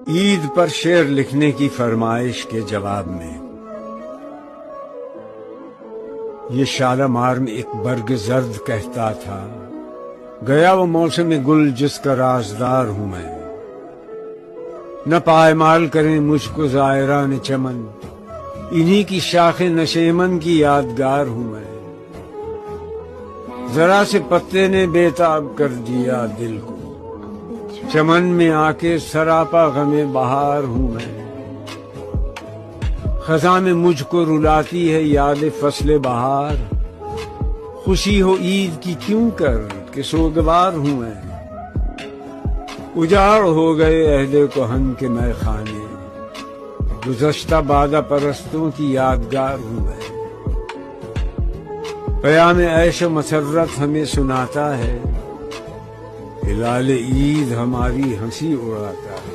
عید پر شعر لکھنے کی فرمائش کے جواب میں یہ شالمار میں ایک برگ زرد کہتا تھا، گیا وہ موسم گل جس کا رازدار ہوں میں، نہ پائمال کریں مجھ کو زائران چمن، انہی کی شاخ نشیمن کی یادگار ہوں میں، ذرا سے پتے نے بے تاب کر دیا دل کو، چمن میں آ کے سراپا غم بہار ہوں میں، خزاں میں مجھ کو رلاتی ہے یاد فصل بہار، خوشی ہو عید کی کیوں کر کہ سوگوار ہوں میں، اجاڑ ہو گئے عہد کہن کے میں خانے، گزشتہ بادہ پرستوں کی یادگار ہوں میں، پیام عیش و مسرت ہمیں سناتا ہے، ہلال عید ہماری ہنسی اڑاتا ہے۔